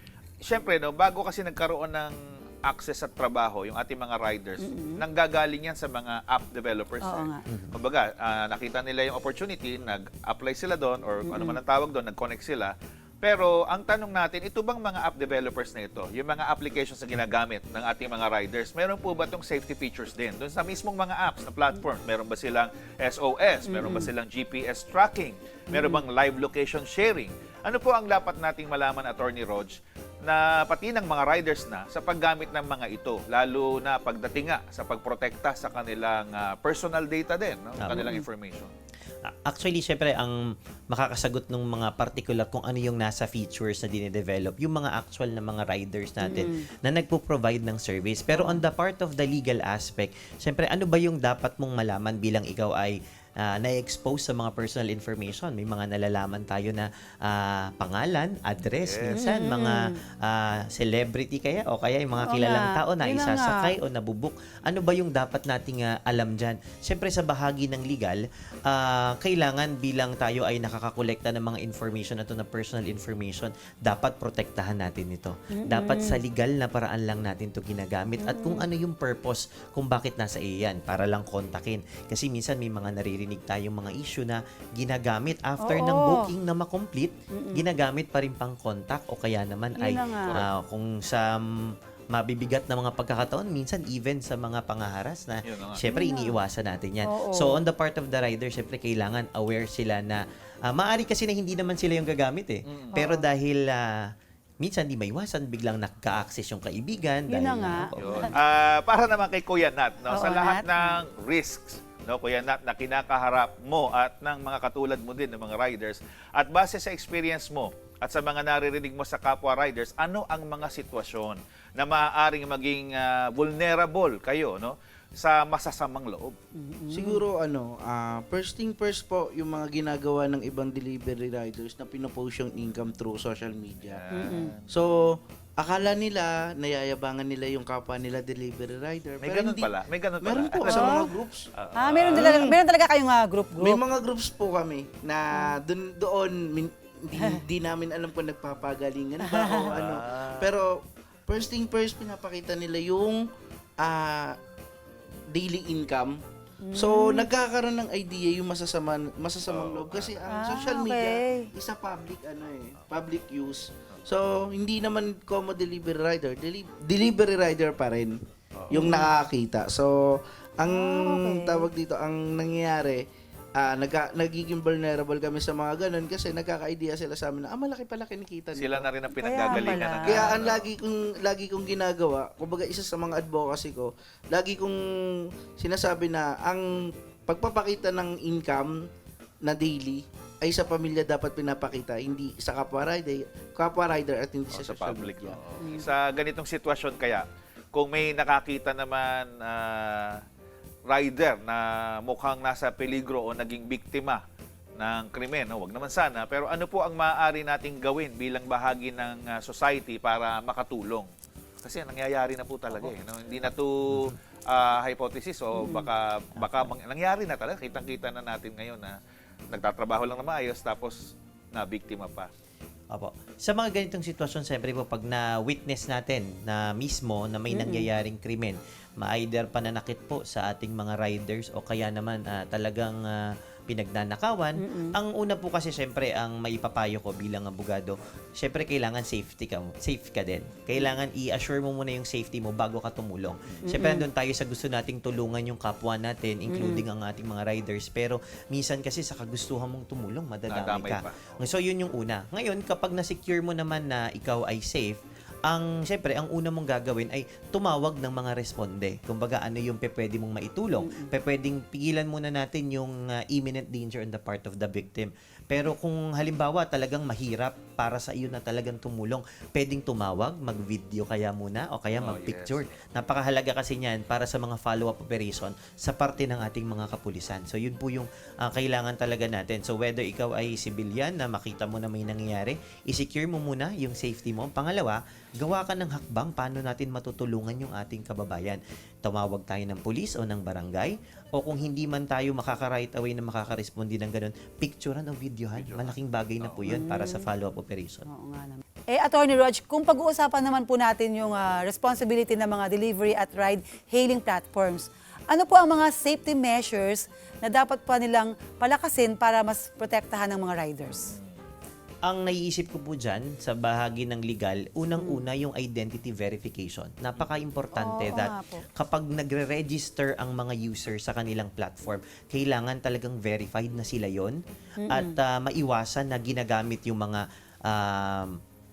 Siyempre, no, bago kasi nagkaroon ng access at trabaho yung ating mga riders, nanggagaling yan sa mga app developers. Oo nga. Kumbaga, nakita nila yung opportunity, nag-apply sila doon or ano man ang tawag doon, nag-connect sila. Pero ang tanong natin, ito bang mga app developers na ito, yung mga applications na ginagamit ng ating mga riders, meron po ba itong safety features din? Doon sa mismong mga apps na platform, meron ba silang SOS? Meron ba silang GPS tracking? Meron bang live location sharing? Ano po ang dapat nating malaman, Attorney Rog, na pati ng mga riders na sa paggamit ng mga ito, lalo na pagdating nga sa pagprotekta sa kanilang personal data din, no? Kanilang information? Actually, syempre, ang makakasagot ng mga particular kung ano yung nasa features na dinedevelop, yung mga actual na mga riders natin na nagpo-provide ng service. Pero on the part of the legal aspect, syempre, ano ba yung dapat mong malaman bilang ikaw ay na-expose sa mga personal information. May mga nalalaman tayo na pangalan, address, minsan mga celebrity kaya o kaya yung mga Oo kilalang nga. tao na Yun na isasakay o nabubuk. Ano ba yung dapat nating alam dyan? Siyempre sa bahagi ng legal, kailangan bilang tayo ay nakakakolekta ng mga information na to na personal information, dapat protektahan natin ito. Dapat sa legal na paraan lang natin to ginagamit at kung ano yung purpose kung bakit nasa iyo yan para lang kontakin. Kasi minsan may mga naririnig tayong mga issue na ginagamit after ng booking na makomplete, ginagamit pa rin pang contact o kaya naman Yun ay na nga. kung sa mabibigat na mga pagkakataon, minsan even sa mga pangaharas na Yun na nga. syempre iniiwasan natin yan. Oo. So on the part of the rider, syempre kailangan aware sila na maaari kasi na hindi naman sila yung gagamit eh. Pero dahil minsan di maiwasan, biglang nagka-access yung kaibigan. Yun dahil na nga. Yun. Para naman kay Kuya Nat, no, Oo, sa lahat Nat. ng risks, no, Kuya Nat, na kinakaharap mo at ng mga katulad mo din ng mga riders, at base sa experience mo at sa mga naririnig mo sa kapwa riders, ano ang mga sitwasyon na maaaring maging vulnerable kayo, no, sa masasamang loob? Siguro first thing first po, yung mga ginagawa ng ibang delivery riders na pinopost yung income through social media. So, akala nila, nayayabangan nila yung kapwa nila delivery rider. May pero ganun hindi. pala. May ganun pala. Meron po sa mga groups. Meron talaga kayong group. May mga groups po kami na hindi namin alam kung nagpapagalingan ba o ano. Pero first thing first, pinapakita nila yung daily income. So, nagkakaroon ng idea yung masasamang loob kasi ang social media is a public use. So, hindi naman como delivery rider, delivery rider pa rin yung nakakita. So, ang tawag dito, ang nangyayari, nagiging vulnerable kami sa mga ganun kasi nagkaka-idea sila sa amin na malaki pala kinikita nila. Sila na rin ang pinanggagalingan ng Kaya ang lagi kong ginagawa, kumbaga isa sa mga advocacy ko, lagi kong sinasabi na ang pagpapakita ng income na daily ay sa pamilya dapat pinapakita, hindi sa kapwa rider at hindi sa sa social public. media. Sa ganitong sitwasyon kaya, kung may nakakita naman rider na mukhang nasa peligro o naging biktima ng krimen, no? Wag naman sana, pero ano po ang maaari nating gawin bilang bahagi ng society para makatulong? Kasi nangyayari na po talaga eh, no? Hindi na to hypothesis o baka nangyari na talaga, kitang-kita na natin ngayon na nagtatrabaho lang na maayos tapos na biktima pa. Opo. Sa mga ganitong sitwasyon, siyempre po, pag na-witness natin na mismo na may nangyayaring krimen, ma-either pananakit po sa ating mga riders o kaya naman talagang pinagnanakawan. Ang una po kasi syempre ang maipapayo ko bilang abogado, syempre kailangan safe ka din. Kailangan i-assure mo muna yung safety mo bago ka tumulong. Syempre nandun tayo sa gusto nating tulungan yung kapwa natin, including ang ating mga riders, pero minsan kasi sa kagustuhan mong tumulong, madadamay Nadamay ka. pa. So yun yung una. Ngayon, kapag na-secure mo naman na ikaw ay safe, syempre, ang una mong gagawin ay tumawag ng mga responde. Kumbaga, ano yung pwede mong maitulong. Pwedeng pigilan muna natin yung imminent danger on the part of the victim. Pero kung halimbawa talagang mahirap para sa iyo na talagang tumulong, pwedeng tumawag, mag-video kaya muna o kaya mag-picture. Napakahalaga kasi niyan para sa mga follow-up operation sa parte ng ating mga kapulisan. So yun po yung kailangan talaga natin. So whether ikaw ay civilian na makita mo na may nangyayari, i-secure mo muna yung safety mo. Pangalawa, gawa ka ng hakbang paano natin matutulungan yung ating kababayan. Tumawag tayo ng pulis o ng barangay, o kung hindi man tayo makaka-right away na makaka-respondi ng ganun, picturean o videohan. Malaking bagay na po yun para sa follow-up operation. Oo nga naman. Attorney Rog, kung pag-uusapan naman po natin yung responsibility ng mga delivery at ride-hailing platforms, ano po ang mga safety measures na dapat pa nilang palakasin para mas protektahan ng mga riders? Ang naiisip ko po dyan, sa bahagi ng legal, unang-una yung identity verification. Napaka-importante Oo that nga po. kapag nagre-register ang mga user sa kanilang platform, kailangan talagang verified na sila yon at maiwasan na ginagamit yung mga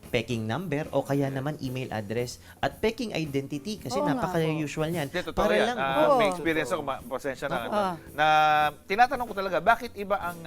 peking number o kaya naman email address at peking identity kasi Oo nga napaka-usual niyan. Hindi, totoo Para yan. lang, May experience ako, pasensya na. Na tinatanong ko talaga, bakit iba ang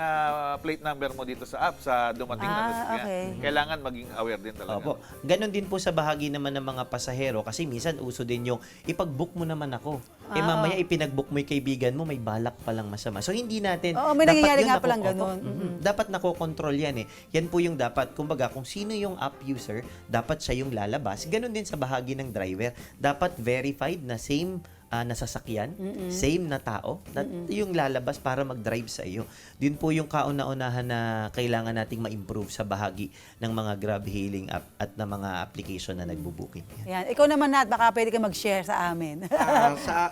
plate number mo dito sa app sa dumating na sasakyan? okay. Kailangan maging aware din talaga. Opo. Ganon din po sa bahagi naman ng mga pasahero kasi minsan uso din yung ipag-book mo naman ako. Mamaya ipinag-book mo yung kaibigan mo, may balak palang masama. So hindi natin Oo, may dapat nangyayari yun nga palang ganon. Dapat nakokontrol yan eh. Yan po yung dapat. Kumbaga, kung sino yung app user, dapat siya yung lalabas. Ganon din sa bahagi ng driver. Dapat verified na same na sasakyan, same na tao, na yung lalabas para mag-drive sa iyo. Yun po yung kauna-unahan na kailangan nating ma-improve sa bahagi ng mga Grab hailing app at ng mga application na nagbo-booking. Yan. Ikaw naman, Nat, baka pwede ka mag-share sa amin.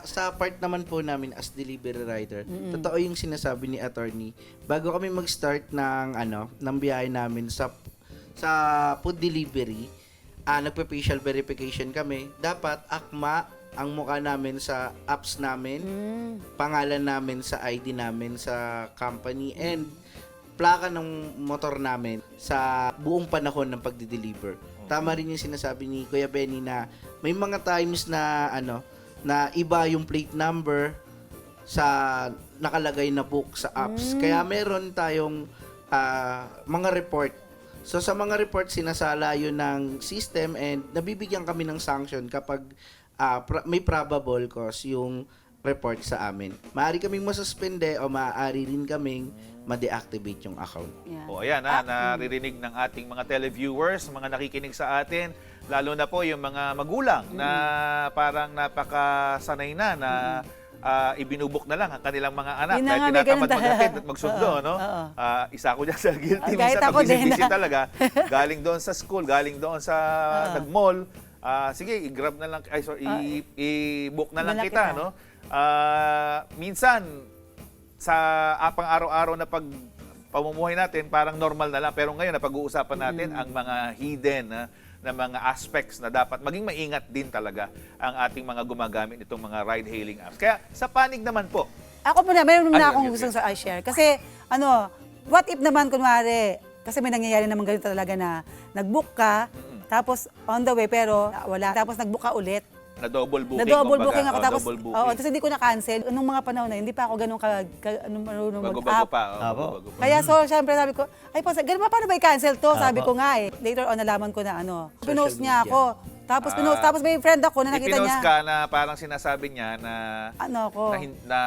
Sa part naman po namin as delivery rider, totoo yung sinasabi ni attorney. Bago kami mag-start ng biyahe namin sa food delivery, nagpe-facial verification kami. Dapat akma ang mukha namin sa apps namin, pangalan namin sa ID namin sa company, and plaka ng motor namin sa buong panahon ng pagdi-deliver. Tama rin yung sinasabi ni Kuya Benny na may mga times na na iba yung plate number sa nakalagay na book sa apps. Kaya meron tayong mga report. So sa mga report, sinasala yun ng system and nabibigyan kami ng sanction kapag may probable cause yung report sa amin. Maaari kaming masuspende o maaari rin kaming ma-deactivate yung account. Yan. O ayan, naririnig ng ating mga televiewers, mga nakikinig sa atin, lalo na po yung mga magulang na parang napakasanay na ibinubok na lang ang kanilang mga anak Yun na dahil nga, may tinatamad ganun maghatid talaga. at magsundo, no? Oo. Isa ako dyan sa guilty. Kahit Minsan ako din. busy talaga. Galing doon sa school, galing doon sa nag-mall. Sige, i-grab na lang, i-book na lang Wala kita, kita. no? Minsan, sa pang-araw-araw na pamumuhay natin, parang normal na lang. Pero ngayon, napag-uusapan natin ang mga hidden na mga aspects na dapat maging maingat din talaga ang ating mga gumagamit nitong mga ride-hailing apps. Kaya sa panig naman po, Ako po na, mayroon Ay, na akong okay, gustong i-share. Kasi, what if naman, kunwari, kasi may nangyayari naman ganito talaga na nag-book ka, tapos on the way, pero wala. Tapos nag-book ka ulit. na-double booking. Na-double kumbaga. booking ako. Tapos, Double booking. tapos hindi ko na-cancel. Nung mga panahon na, hindi pa ako ganun marunong Bago-bago mag-app. pa. Apo. Bago-bago pa. Kaya syempre sabi ko, ay po, ganun ba, paano ba i-cancel to? Sabi Apo. ko nga eh. Later on, nalaman ko na pinost niya media. ako. Tapos tapos may friend ako na nakita Ipinost niya. ka na parang sinasabi niya na na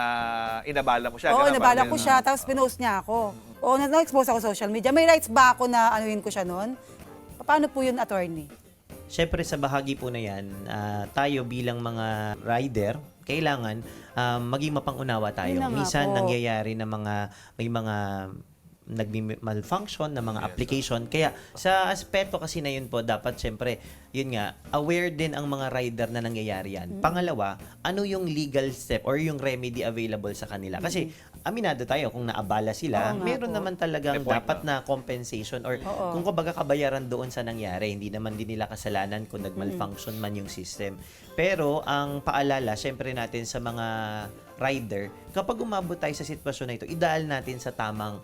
inabala mo siya. Oo, ganun, nabala parang ko siya, tapos pinost niya ako. Oo, na-expose ako sa social media. May rights ba ako na anuhin ko siya noon? Paano po yun, attorney? Siyempre sa bahagi po na yan, tayo bilang mga rider, kailangan maging mapangunawa tayo. Yun na nga Minsan po. nangyayari na may mga nagmi-malfunction na mga application. Kaya sa aspeto kasi na yun po, dapat siyempre, yun nga, aware din ang mga rider na nangyayari yan. Pangalawa, ano yung legal step or yung remedy available sa kanila? Kasi aminado tayo kung naabala sila, Oo nga meron po. naman talagang May point dapat na compensation or Oo. kung kumbaga kabayaran doon sa nangyari. Hindi naman din nila kasalanan kung nag-malfunction man yung system. Pero ang paalala, syempre natin sa mga rider, kapag umabot tayo sa sitwasyon na ito, ideal natin sa tamang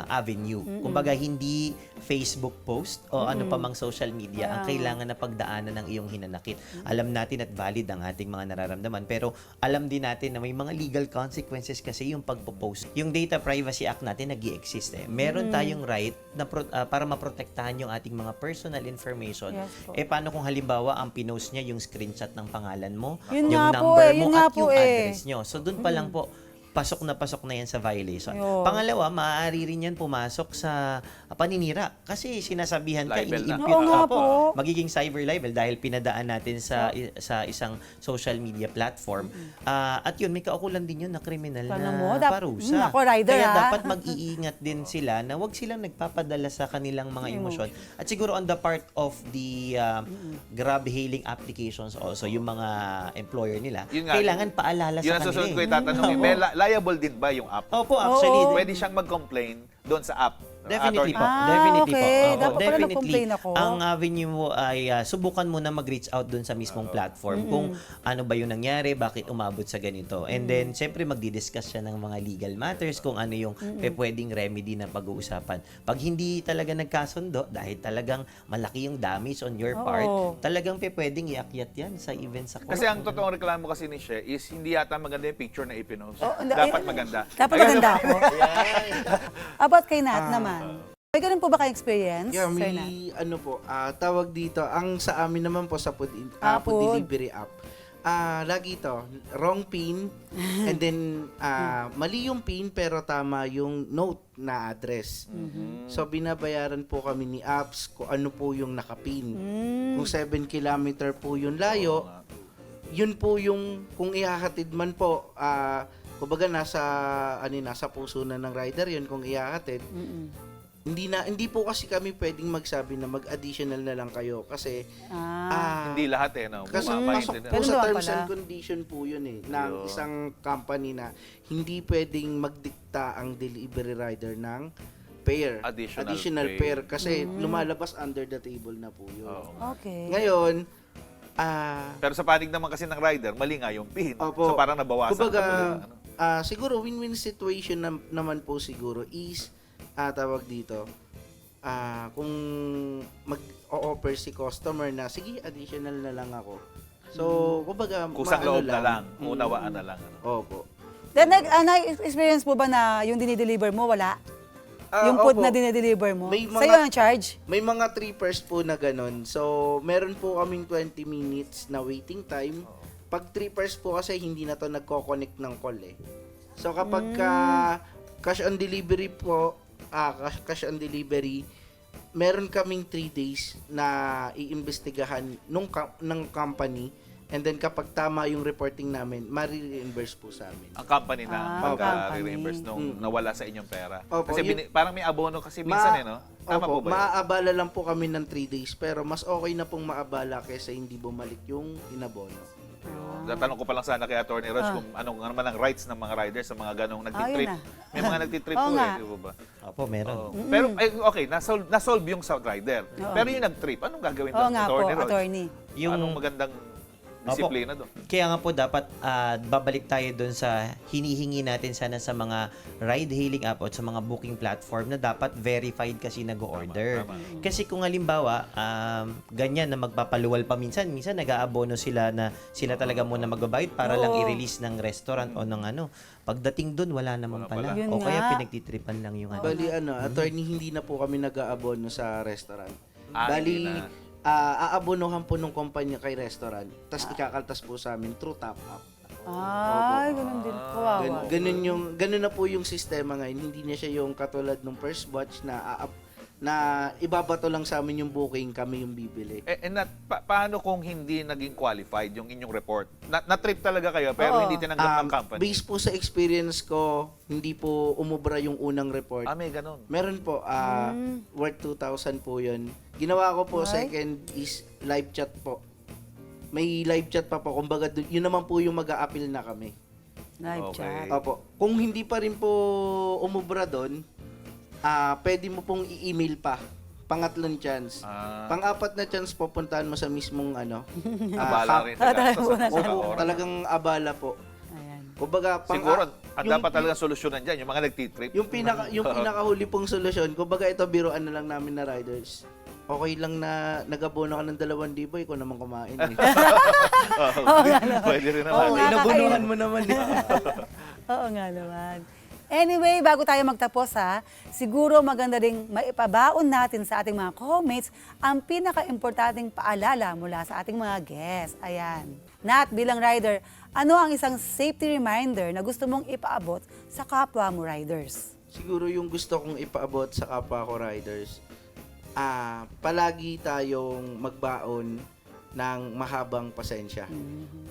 avenue. Kumbaga, hindi Facebook post o ano pa mang social media ang kailangan na pagdaanan ng iyong hinanakit. Alam natin at valid ang ating mga nararamdaman, pero alam din natin na may mga legal consequences kasi yung pagpo-post. Yung Data Privacy Act natin nag-i-exist eh. Meron tayong right na para maprotektahan yung ating mga personal information. Yes po. Paano kung halimbawa ang pinost niya yung screenshot ng pangalan mo, Yun yung nga po number yun mo nga at po yung eh. address nyo. So doon pa lang po, pasok na yan sa violation. Yun. Pangalawa, maaari rin yan pumasok sa paninira. Kasi sinasabihan ka, Libel na. ini-impute Oo nga ka po. magiging cyber libel dahil pinadaan natin sa isang social media platform. At yun, may kaukulan din yun na kriminal Paano na mo? parusa. Nako, rider, Kaya ha? dapat mag-iingat din sila na wag silang nagpapadala sa kanilang mga emosyon. At siguro on the part of the Grab hailing applications also, yung mga employer nila, Yun nga, kailangan paalala Yun sa ang kanila. susunod ko eh. itatanungin. May liable din ba yung app? Opo, actually, Oo. Pwede siyang mag-complain doon sa app. definitely po. Attorney. Definitely okay. po. Oo, Dapat pala definitely. nag-complain ako. Ang avenue mo ay subukan mo na mag-reach out dun sa mismong platform kung ano ba yung nangyari, bakit umabot sa ganito. And then, syempre, magdi-discuss siya ng mga legal matters kung ano yung pwedeng remedy na pag-uusapan. Pag hindi talaga nagkasundo, dahil talagang malaki yung damage on your part, Oo. talagang pwedeng iakyat yan sa events sa court. Kasi ang totoong reklamo kasi ni She is hindi yata maganda yung picture na ipinost. Oh, Dapat maganda. Dapat maganda ako. About kay Nat naman. May ganun po ba kayong experience? Yeah, Sir Nat? may ano po, tawag dito, ang sa amin naman po sa food Food. delivery app. Lagi ito, wrong pin, and then mali yung pin pero tama yung note na address. So binabayaran po kami ni apps kung ano po yung nakapin. Kung 7 kilometer po yung layo, yun po yung kung ihahatid man po, kumbaga nasa puso na ng rider yun kung ihahatid. Hindi po kasi kami pwedeng magsabi na mag-additional na lang kayo kasi Hindi lahat eh, no? kasi Bumaba pasok yun. po Ganun sa naman terms pala. and condition po yun eh, ng Yun. isang company na hindi pwedeng magdikta ang delivery rider ng fare. Additional fare. Kasi lumalabas under the table na po yun. Oo. Okay. Ngayon, Pero sa panig naman kasi ng rider, mali nga yung pin. Opo. So parang nabawasan kumbaga, ka tuloy, ano? siguro win-win situation naman po siguro is, tawag dito, kung mag-o-offer si customer na, sige, additional na lang ako. So, kumbaga, Kusang maano loob na lang. Mm. Unawaan na lang. Ano? Opo. Then, na-experience po ba na yung dinideliver mo, wala? Yung food Opo. na dinideliver mo? May mga- Sa'yo ang charge? May mga trippers po na ganun. So, meron po kaming 20 minutes na waiting time. Pag trippers po kasi hindi na to nagko-connect ng call eh. So, kapag cash on delivery po, cash on delivery, meron kaming 3 days na iimbestigahan ng company. And then kapag tama yung reporting namin, mari-reimburse po sa amin. Ang company na company. mag-reimburse nung nawala sa inyong pera. Opo, Kasi yun- parang may abono kasi minsan eh, no? Tama po ba yun? Maaabala lang po kami ng 3 days, pero mas okay na pong maabala kaysa hindi bumalik yung inabono. Tatanong ko pa lang sana kay Attorney Roch kung ano naman ang rights ng mga riders sa mga ganong nagtitrip. Ayun May mga nagtitrip Oo po eh, nga. di ba? Opo, meron. Oo. Pero okay, nasolve yung sa rider. Pero yung nagtrip, anong gagawin Oo doon, nga po, Attorney Roch? attorney. Anong magandang disiplina doon? Kaya nga po dapat babalik tayo doon sa hinihingi natin sana sa mga ride-hailing app at sa mga booking platform na dapat verified kasi nag-order. Tama. Kasi kung halimbawa, ganyan na magpapaluwal pa minsan nag-aabono sila na sila talaga muna magbabayad para lang Oo. i-release ng restaurant o ng ano. Pagdating doon, wala naman Wala pala. pala. Yun O kaya nga. pinagtitripan lang yung ano. Bali attorney, hindi na po kami nag-aabono sa restaurant. Hindi Bali, na. aabonohan po ng kumpanya kay restaurant, tapos ikakaltas po sa amin through top up. Ay, ganun din. Kawawa. Ganun na po yung sistema ngayon. Hindi na siya yung katulad ng first batch na ibabato lang sa amin yung booking, kami yung bibili. Paano kung hindi naging qualified yung inyong report? Na-trip talaga kayo pero Oo. hindi tinanggap ng company? Based po sa experience ko, hindi po umubra yung unang report. May ganun. Meron po, worth 2,000 po yun. Ginawa ko po, Ay. second is live chat po. May live chat pa po. Kumbaga, yun naman po yung mag-a-appeal na kami. Live Okay. chat. Opo. Kung hindi pa rin po umubra doon, pwede mo pong i-email pa. Pangatlong chance. Pang-apat na chance, pupuntahan mo sa mismong Abala rin talaga sa Opo, oras. talagang abala po. Ayan. Kumbaga, Siguro, ang dapat talaga solusyonan dyan, yung mga nagtitrip. Yung pinakahuli pong solusyon, kumbaga ito, biruan na lang namin na riders. Okay lang na nag-abono ka ng 2,000, ikaw naman kumain. Eh. Pwede rin Oo naman. nga. Nabunuhan mo naman. Eh. Oo nga naman. Anyway, bago tayo magtapos siguro maganda ring maipabaon natin sa ating mga co-mates ang pinaka-importanting paalala mula sa ating mga guests. Ayan. Nat, bilang rider, ano ang isang safety reminder na gusto mong ipaabot sa kapwa mo riders? Siguro yung gusto kong ipaabot sa kapwa ko riders, palagi tayong magbaon ng mahabang pasensya.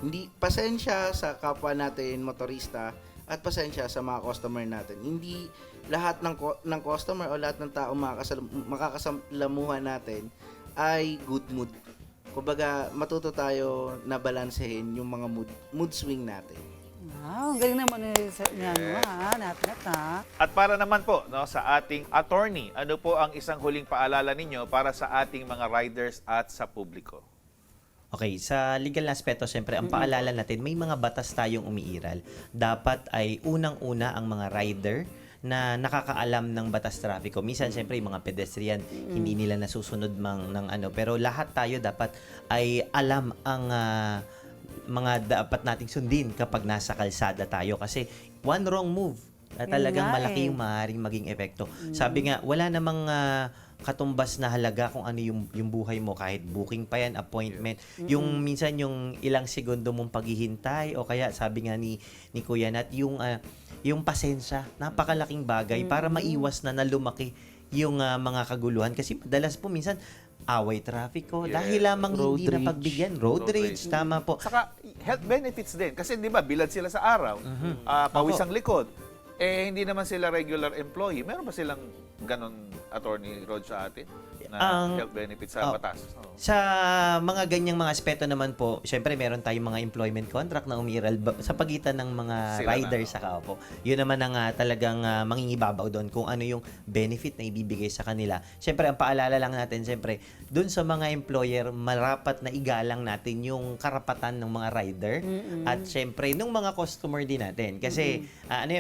Hindi pasensya sa kapwa natin motorista at pasensya sa mga customer natin. Hindi lahat ng customer o lahat ng tao makakasalamuhan natin ay good mood. Kumbaga, matuto tayo na balansehin yung mga mood swing natin. Wow, ang galing naman Nat, ha? At para naman po sa ating attorney, ano po ang isang huling paalala ninyo para sa ating mga riders at sa publiko? Okay, sa legal na aspeto, siyempre, ang paalala natin, may mga batas tayong umiiral. Dapat ay unang-una ang mga rider na nakakaalam ng batas trapiko. Minsan, siyempre, yung mga pedestrian, hindi nila nasusunod ng ano. Pero lahat tayo dapat ay alam ang mga dapat nating sundin kapag nasa kalsada tayo. Kasi one wrong move, talagang malaki yung maaaring maging epekto. Sabi nga, wala namang katumbas na halaga kung ano yung buhay mo, kahit booking pa yan, appointment. Yung minsan yung ilang segundo mong paghihintay o kaya sabi nga ni Kuya Nat, yung pasensya, napakalaking bagay para maiwas na lumaki yung mga kaguluhan. Kasi madalas po minsan away trafiko dahil lamang Road hindi rage. napagbigyan. Road Road rage, tama po. Saka health benefits din. Kasi di ba, bilad sila sa araw, pawis ang likod. Hindi naman sila regular employee. Meron ba silang ganon, Attorney Rod, sa atin? Na health benefits sa batas? Sa mga ganyang mga aspeto naman po, syempre meron tayong mga employment contract na umiral sa pagitan ng mga Sila riders na. sa po. Yun naman ang talagang mangingibabaw doon kung ano yung benefit na ibibigay sa kanila. Syempre, ang paalala lang natin, syempre, doon sa mga employer, marapat na igalang natin yung karapatan ng mga rider at syempre, nung mga customer din natin. Kasi,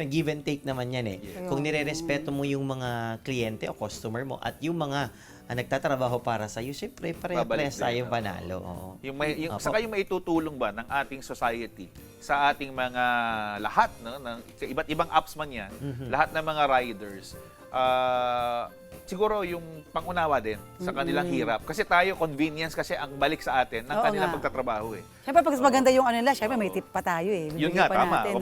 give and take naman yan eh. Kung nire-respeto mo yung mga kliyente o customer mo at yung mga nagtatrabaho para sa iyo, syempre pare-parehas tayong panalo. Oo. Opo. Saka yung maitutulong ba ng ating society sa ating mga lahat, sa iba't ibang apps man yan, lahat ng mga riders, siguro yung pangunawa din sa kanilang hirap. Kasi tayo, convenience kasi ang balik sa atin ng kanilang pagtatrabaho eh. Siyempre, pag maganda yung ano nila, siyempre may tip pa tayo eh. Yun Bibigyan nga, pa tama. natin,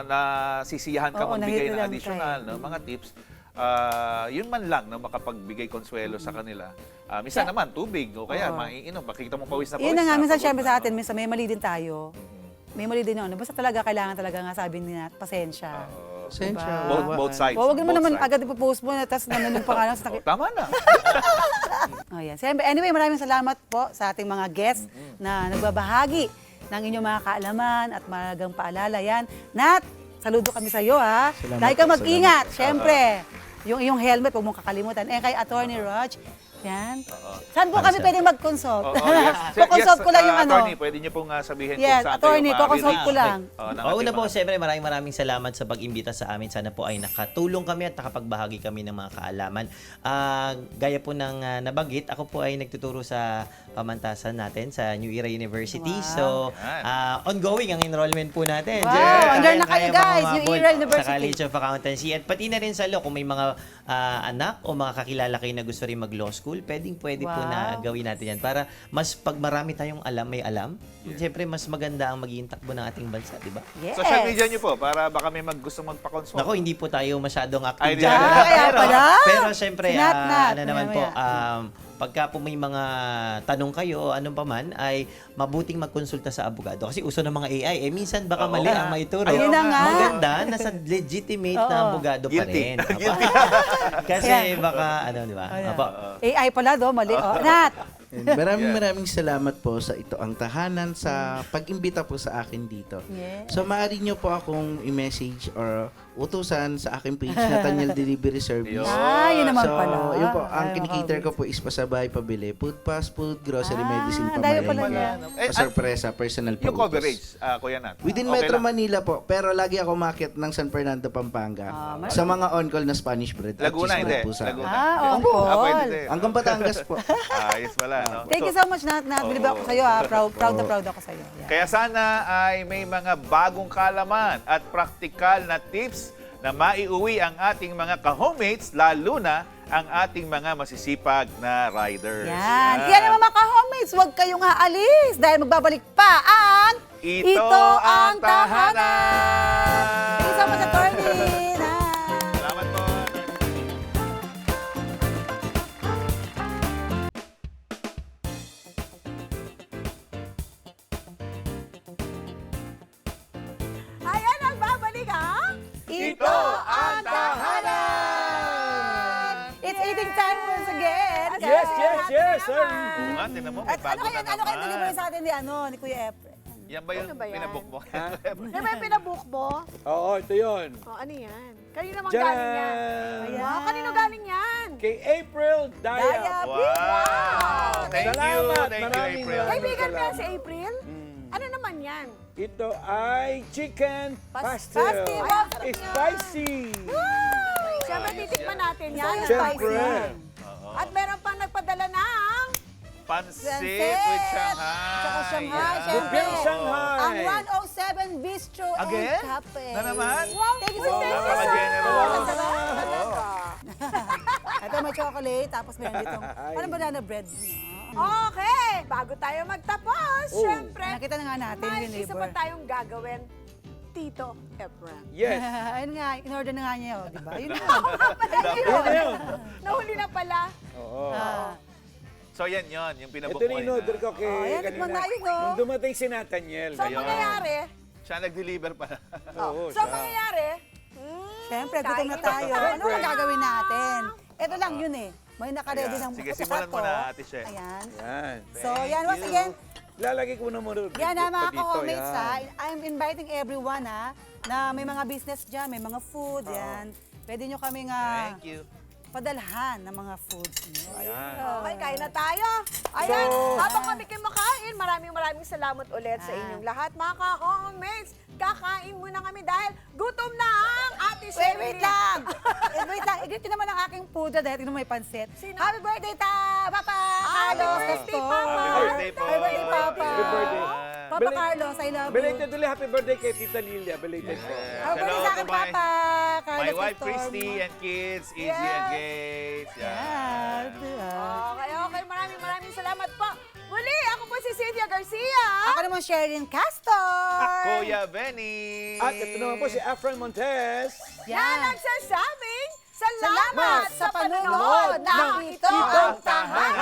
Nasisiyahan ka Oo, magbigay ng nahihilang additional, tayo. mga tips. Yun man lang na makapagbigay konsuelo sa kanila. Minsan naman, tubig o kaya maiinom. Makikita mo pawis na pawis. Yun na nga, na, minsan pagod syempre na, sa atin, minsan may mali din tayo. May mali din yun. Basta talaga, kailangan talaga nga sabi niya, pasensya. Pasensya. Both sides. Huwag mo both naman sides. agad ipopost mo, tapos nanunong pa nga lang sa Tama na. Oh, yan. Siyempre, anyway, maraming salamat po sa ating mga guests na nagbabahagi ng inyong mga kaalaman at malagang paalala. Yan. Nat, saludo kami sa iyo, ha? Salamat Dahil ka po, mag-ingat, siyempre. Yung iyong helmet, huwag mong kakalimutan. Kay Attorney Rog, yan. Saan po kami pwedeng mag-consult? Kukonsult ko lang yung ano. Attorney, pwede niyo pong sabihin Yes, kung saan attorney, kayo kukonsult ko lang. Una po, siyempre maraming salamat sa pag-imbita sa amin. Sana po ay nakatulong kami at nakapagbahagi kami ng mga kaalaman. Gaya po ng nabanggit, ako po ay nagtuturo sa pamantasan natin sa New Era University. Wow. So, ongoing ang enrollment po natin. Wow, Diyan, andyan na kaya kayo, guys, mga New mabol Era University. Sa College of Accountancy. At pati na rin sa law, kung may mga anak o mga kakilala kayo na gusto rin mag-law school, pwede po na gawin natin yan. Para mas pag marami tayong may alam, siyempre mas maganda ang magiging takbo ng ating bansa, di ba? Yes. Social media niyo po para baka may gusto magpa-consult. Nako, hindi po tayo masyadong Ay, active di dyan. ba? Kaya pala. Pero syempre, Si Nat, ano naman po, maya-maya. pagka po may mga tanong kayo o anong paman, ay mabuting magkonsulta sa abogado. Kasi uso ng mga AI, minsan baka Oo. mali ang maituro. Ayun na nga. Maganda, nasa legitimate na Oo. abogado pa Guilty. rin. Kasi baka, di ba? Ayan. Apo. AI pala do, mali. Oh, Nat, And maraming salamat po sa ito ang tahanan sa pag-imbita po sa akin dito. Yes. So maaari nyo po akong i-message or utusan sa aking page na Tanyel Delivery Service. Yun naman So, pala. yun po, ang Ay, kinikater ko po is pasabay, pabili, food pass, food, grocery, medicine, dahil pala pamayahe, yan. Eh, pasorpresa, personal Yung pautos. coverage, Kuya Nat. Within Okay Metro lang. Manila po, pero lagi ako umakyat ng San Fernando, Pampanga. Sa mga on-call na Spanish bread. at Laguna, cheese bread hindi. po sa akin. Laguna. On call. Pwede din. Hanggang Batangas po. Ayos pala, no? Thank you so much, Nat. Believe ako sa'yo, ha. Proud na proud ako sa'yo. Yeah. Kaya sana ay may mga bagong kalaman at praktikal na tips na maiuwi ang ating mga ka-homemates, lalo na ang ating mga masisipag na riders. Yan. Kaya naman mga ka-homies, huwag kayong aalis dahil magbabalik pa ang Ito ang Tahanan! Thank you so much, Attorney. Salamat po. Ayan ang babalik ang... Ito ang Tahanan! It's eating time once again. Yes, sir. Oo nga, tinan mo, may At bago ano na kayo naman. delivery sa atin ni Kuya Efren? Yan ba yung Ano ba yan? pinabook mo? Di ba yung pinabook mo? Oo, ito yun. Ano yan? Kanino naman Diyan! galing yan? Wow, kanino galing yan? Kay April Daya. Daya. Wow! Thank you, Salamat. thank you, Maraming April. Kaibigan mo yan si salamat. April? Ano naman yan? Ito ay chicken pastel. pastel. Wow, sarap yan. Spicy. Siyempre, titikman natin yan. Siyempre. At meron pang nagpadala ng... Pansit Pansit. with Shanghai. Tsaka Shanghai, Yan. syempre. Lumpia Shanghai. Ang 107 Bistro Again? and Cafe. Na naman? Wow, thank you so much. Napaka-generous. Ito may chocolate, tapos meron ditong, parang banana bread. Okay, bago tayo magtapos, syempre, Nakita na nga natin may yung isa neighbor. pa tayong gagawin. Tito Efren. Yes. Ayun nga, in-order na nga niya, oh, di ba? Yun na. Yun na yun. Nahuli na pala. Oo. So yan yon, yung pinabook Ito mo. na in-order ko kay Ayan, tikman na yun, oh. Nung dumating si Nathaniel. So, ang mangyayari, Siya nag-deliver pala. Oo, so, ang siya. mangyayari, Siyempre, gutom na kain tayo. tayo. Ano ang gagawin natin? Ito lang yun eh. May nakaredy Ayan. ng Sige, bukas simulan mo to. na, Ate She. Ayan. Yan. So, yan, once again, Lalagay ko na muna yan ha, mga dito, ka-homies yan. ha. I'm inviting everyone ha, na may mga business dyan, may mga food, yan. Pwede nyo kaming Thank you. padalhan ng mga foods nyo. Yan. okay, kain na tayo. Ayan, So- habang kami kayo makain, maraming salamat ulit sa inyong lahat. Mga ka-homies, kakain muna kami dahil gutom na ang Ate Sherry. Wait lang! Wait lang, i-greet nyo naman ang aking food dahil tingnan mo may pansit. Sino? Happy birthday Papa Happy Carlos birthday, Castor. Papa. Happy birthday po. Happy birthday, Papa. Happy birthday. Papa Belated- Carlos, I love you. Belated ulit happy birthday kay Tita Lilia. Belated po. Happy birthday sa akin, Papa Carlos My wife Castor. Christy and kids, Izzy and Gates. Yan, diba? Okay, maraming salamat po. Muli, ako po si Cynthia Garcia. Ako naman Sherilyn Castor. Kuya Benny. At ito naman po si Efren Montes. Na nagsasabing salamat Salamat sa panunood ng Ito ang Tahanan.